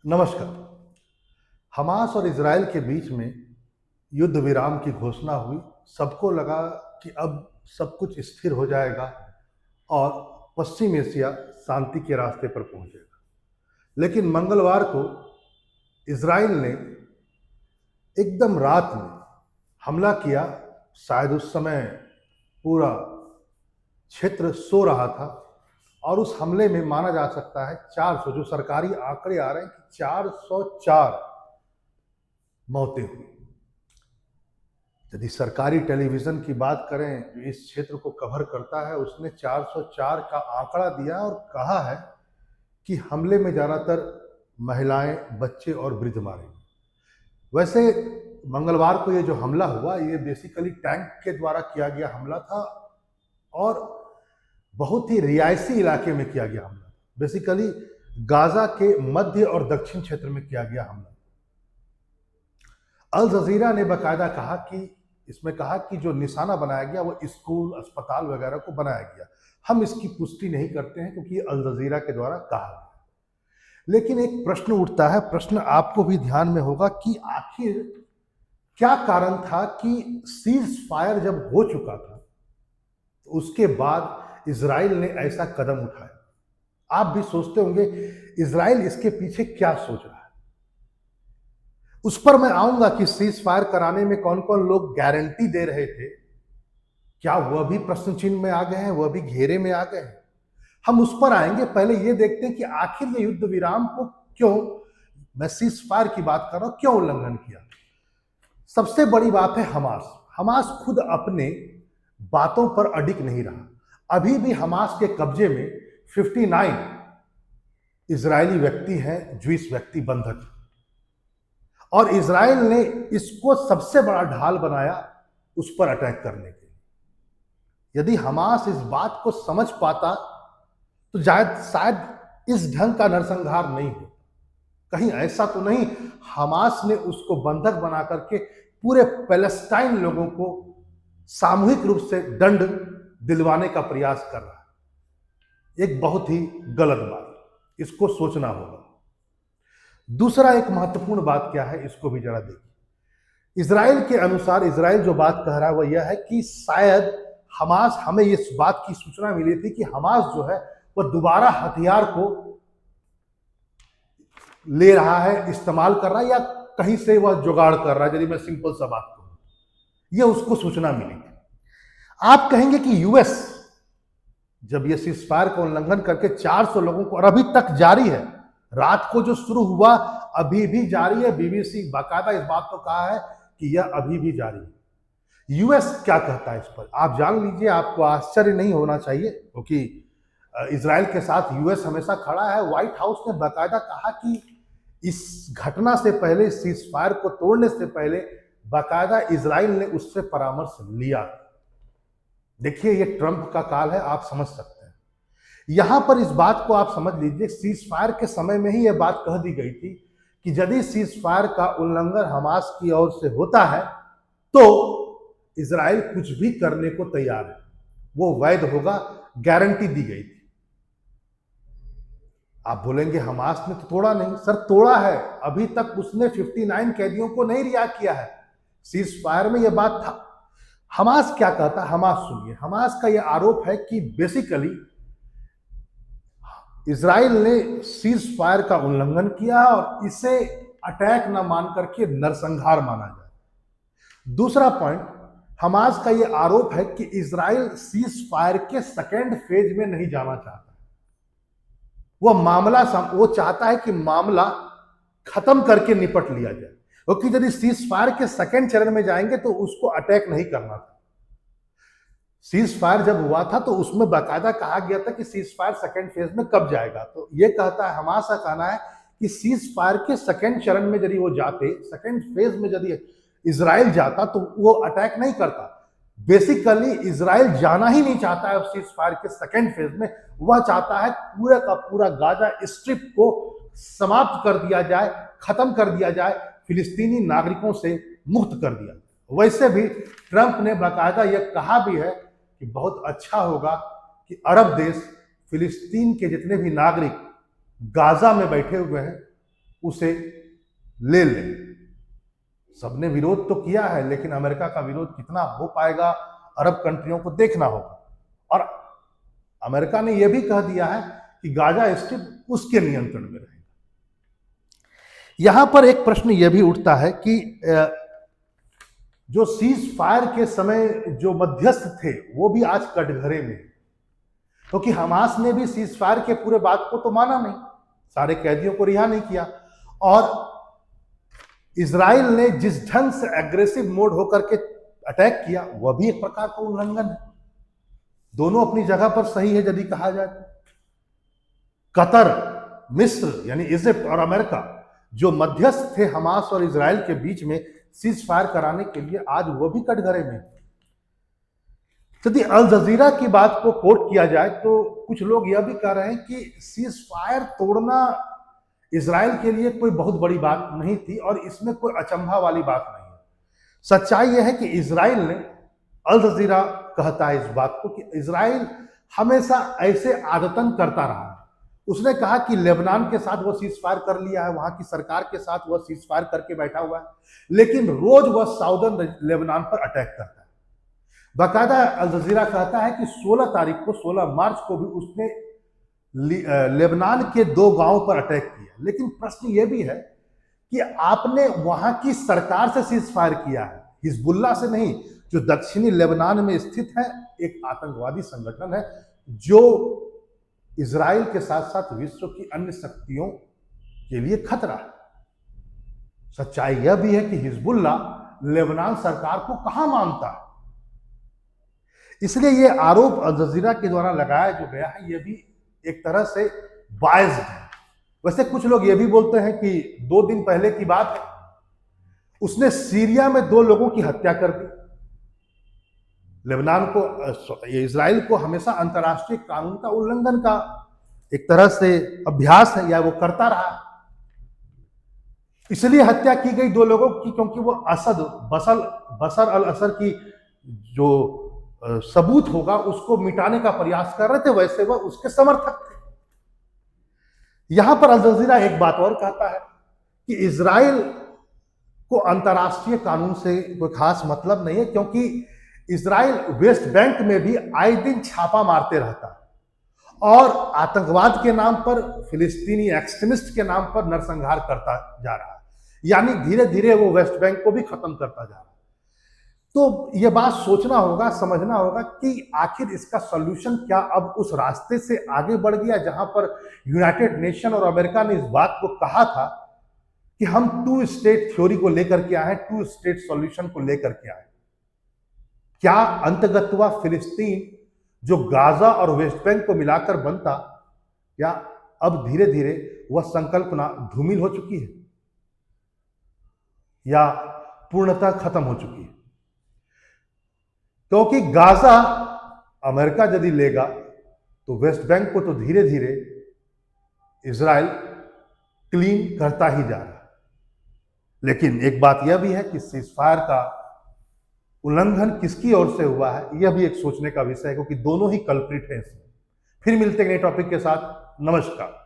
नमस्कार। हमास और इजराइल के बीच में युद्ध विराम की घोषणा हुई। सबको लगा कि अब सब कुछ स्थिर हो जाएगा और पश्चिम एशिया शांति के रास्ते पर पहुंचेगा। लेकिन मंगलवार को इजराइल ने एकदम रात में हमला किया। शायद उस समय पूरा क्षेत्र सो रहा था और उस हमले में माना जा सकता है 400, जो सरकारी आंकड़े आ रहे हैं कि 404 मौतें हुई। यदि सरकारी टेलीविजन की बात करें जो इस क्षेत्र को कवर करता है, उसने 404 का आंकड़ा दिया और कहा है कि हमले में ज़्यादातर महिलाएं, बच्चे और वृद्ध मारे गए। वैसे मंगलवार को ये जो हमला हुआ, ये बेसिकली टैंक के द्वारा किया गया हमला था और बहुत ही रिहायशी इलाके में किया गया हमला। बेसिकली गाजा के मध्य और दक्षिण क्षेत्र में किया गया हमला। अल जजीरा ने बाकायदा कहा कि जो निशाना बनाया गया वो स्कूल, अस्पताल वगैरह को बनाया गया। हम इसकी पुष्टि नहीं करते हैं क्योंकि अल जजीरा के द्वारा कहा गया। लेकिन एक प्रश्न उठता है, प्रश्न आपको भी ध्यान में होगा कि आखिर क्या कारण था कि सीज फायर जब हो चुका था तो उसके बाद इजराइल ने ऐसा कदम उठाया। आप भी सोचते होंगे इजराइल इसके पीछे क्या सोच रहा है। उस पर मैं आऊंगा कि सीज फायर कराने में कौन कौन लोग गारंटी दे रहे थे, क्या वह भी प्रश्न चिन्ह में आ गए हैं, वह भी घेरे में आ गए हैं। हम उस पर आएंगे। पहले यह देखते हैं कि आखिर ये युद्ध विराम को क्यों, मैं सीज फायर की बात कर रहा हूं, क्यों उल्लंघन किया। सबसे बड़ी बात है हमास खुद अपने बातों पर अडिग नहीं रहा। अभी भी हमास के कब्जे में 59 इजरायली व्यक्ति हैं, ज्यूइश व्यक्ति बंधक, और इजराइल ने इसको सबसे बड़ा ढाल बनाया उस पर अटैक करने के लिए। यदि हमास इस बात को समझ पाता तो शायद इस ढंग का नरसंहार नहीं हो। कहीं ऐसा तो नहीं हमास ने उसको बंधक बना करके पूरे पैलेस्टाइन लोगों को सामूहिक रूप से दंड दिलवाने का प्रयास कर रहा है। एक बहुत ही गलत बात, इसको सोचना होगा। दूसरा एक महत्वपूर्ण बात क्या है, इसको भी जरा देखिए। इजराइल के अनुसार इजराइल जो बात कह रहा है वह यह है कि शायद हमास, हमें इस बात की सूचना मिली थी कि हमास जो है वह दोबारा हथियार को ले रहा है, इस्तेमाल कर रहा है, या कहीं से वह जुगाड़ कर रहा है। यदि मैं सिंपल सा बात कहूं, यह उसको सूचना मिली थी। आप कहेंगे कि यूएस जब यह सीजफायर का उल्लंघन करके 400 लोगों को, और अभी तक जारी है, रात को जो शुरू हुआ अभी भी जारी है। बीबीसी बाकायदा इस बात को कहा है कि यह अभी भी जारी है। यूएस क्या कहता है इस पर आप जान लीजिए। आपको आश्चर्य नहीं होना चाहिए क्योंकि इजराइल के साथ यूएस हमेशा खड़ा है। व्हाइट हाउस ने बाकायदा कहा कि इस घटना से पहले, सीजफायर को तोड़ने से पहले, बाकायदा इजराइल ने उससे परामर्श लिया। देखिए ये ट्रंप का काल है, आप समझ सकते हैं। यहां पर इस बात को आप समझ लीजिए, सीजफायर के समय में ही यह बात कह दी गई थी कि यदि सीजफायर का उल्लंघन हमास की ओर से होता है तो इजराइल कुछ भी करने को तैयार है, वो वैध होगा, गारंटी दी गई थी। आप बोलेंगे हमास ने तो तोड़ा नहीं। सर तोड़ा है, अभी तक उसने 59 कैदियों को नहीं रिहा किया है। सीजफायर में यह बात था। हमास क्या कहता है, हमास सुनिए। हमास का यह आरोप है कि बेसिकली इजराइल ने सीज फायर का उल्लंघन किया और इसे अटैक न मान करके नरसंहार माना जाए। दूसरा पॉइंट, हमास का यह आरोप है कि इजराइल सीज फायर के सेकेंड फेज में नहीं जाना चाहता। वो चाहता है कि मामला खत्म करके निपट लिया जाए, क्योंकि यदि सीज फायर के सेकेंड चरण में जाएंगे तो उसको अटैक नहीं करना था। सीज फायर जब हुआ था तो उसमें बाकायदा कहा गया था कि सीज फायर सेकेंड फेज में कब जाएगा। तो ये कहता है, हमास का कहना है कि सीज फायर के सेकेंड चरण में यदि वो जाते, सेकेंड फेज में यदि इजराइल जाता तो वो अटैक नहीं करता। बेसिकली इजराइल जाना ही नहीं चाहता है सीज फायर के सेकेंड फेज में। वह चाहता है पूरा का पूरा गाजा स्ट्रिप को समाप्त कर दिया जाए, खत्म कर दिया जाए, फिलिस्तीनी नागरिकों से मुक्त कर दिया। वैसे भी ट्रंप ने बाकायदा यह कहा भी है कि बहुत अच्छा होगा कि अरब देश फिलिस्तीन के जितने भी नागरिक गाजा में बैठे हुए हैं उसे ले लें। सबने विरोध तो किया है, लेकिन अमेरिका का विरोध कितना हो पाएगा अरब कंट्रियों को देखना होगा। और अमेरिका ने यह भी कह दिया है कि गाजा स्ट्रिप उसके नियंत्रण में रहेगा। यहां पर एक प्रश्न यह भी उठता है कि जो सीज फायर के समय जो मध्यस्थ थे वो भी आज कटघरे में, क्योंकि हमास ने भी सीज फायर के पूरे बात को तो माना नहीं, सारे कैदियों को रिहा नहीं किया, और इजराइल ने जिस ढंग से एग्रेसिव मोड होकर के अटैक किया वह भी एक प्रकार का उल्लंघन है। दोनों अपनी जगह पर सही है यदि कहा जाए तो। कतर, मिस्र यानी इजिप्ट और अमेरिका जो मध्यस्थ थे हमास और इजराइल के बीच में सीज फायर कराने के लिए, आज वो भी कटघरे में। यदि अल जजीरा की बात को कोट किया जाए तो कुछ लोग यह भी कह रहे हैं कि सीज फायर तोड़ना इजराइल के लिए कोई बहुत बड़ी बात नहीं थी और इसमें कोई अचंभा वाली बात नहीं है। सच्चाई यह है कि इजराइल ने, अल जजीरा कहता है इस बात को कि इजराइल हमेशा ऐसे आदतन करता रहा है। उसने कहा कि लेबनान के साथ वो सीज फायर कर लिया है, वहां की सरकार के साथ वह सीज फायर करके बैठा हुआ है, लेकिन रोज वह साउदर्न लेबनान पर अटैक करता है। बाकायदा अल जजीरा कहता है कि 16 तारीख को, 16 मार्च को भी उसने लेबनान के 2 गांवों पर अटैक किया। लेकिन प्रश्न यह भी है कि आपने वहां की सरकार से सीज फायर किया है, हिजबुल्लाह से नहीं, जो दक्षिणी लेबनान में स्थित है, एक आतंकवादी संगठन है जो इजराइल के साथ साथ विश्व की अन्य शक्तियों के लिए खतरा है। सच्चाई यह भी है कि हिजबुल्लाह लेबनान सरकार को कहां मानता है। इसलिए यह आरोप अल जजीरा के द्वारा लगाया जो गया है, यह भी एक तरह से बायस्ड है। वैसे कुछ लोग यह भी बोलते हैं कि 2 दिन पहले की बात है, उसने सीरिया में 2 लोगों की हत्या कर दी। लेबनान को, इजराइल को हमेशा अंतर्राष्ट्रीय कानून का उल्लंघन का एक तरह से अभ्यास है, या वो करता रहा। इसलिए हत्या की गई 2 लोगों की क्योंकि वो असद, बशर अल असद की जो सबूत होगा उसको मिटाने का प्रयास कर रहे थे, वैसे वह उसके समर्थक थे। यहां पर अल जजीरा एक बात और कहता है कि इजराइल को अंतर्राष्ट्रीय कानून से कोई खास मतलब नहीं है, क्योंकि इजराइल वेस्ट बैंक में भी आए दिन छापा मारते रहता है और आतंकवाद के नाम पर, फिलिस्तीनी एक्सट्रीमिस्ट के नाम पर नरसंहार करता जा रहा है। यानी धीरे धीरे वो वेस्ट बैंक को भी खत्म करता जा रहा है। तो यह बात सोचना होगा, समझना होगा कि आखिर इसका सॉल्यूशन क्या अब उस रास्ते से आगे बढ़ गया जहां पर यूनाइटेड नेशन और अमेरिका ने इस बात को कहा था कि हम 2 स्टेट थ्योरी को लेकर के आए, 2 स्टेट सॉल्यूशन को लेकर के आए। क्या अंतगतवा फिलिस्तीन जो गाजा और वेस्ट बैंक को मिलाकर बनता, या अब धीरे धीरे वह संकल्पना धूमिल हो चुकी है या पूर्णतः खत्म हो चुकी है? क्योंकि गाजा अमेरिका यदि लेगा तो वेस्ट बैंक को तो धीरे धीरे इजराइल क्लीन करता ही जा रहा है। लेकिन एक बात यह भी है कि सीजफायर का उल्लंघन किसकी ओर से हुआ है, यह भी एक सोचने का विषय है, क्योंकि दोनों ही कल्प्रिट हैं इसमें। फिर मिलते हैं नए टॉपिक के साथ। नमस्कार।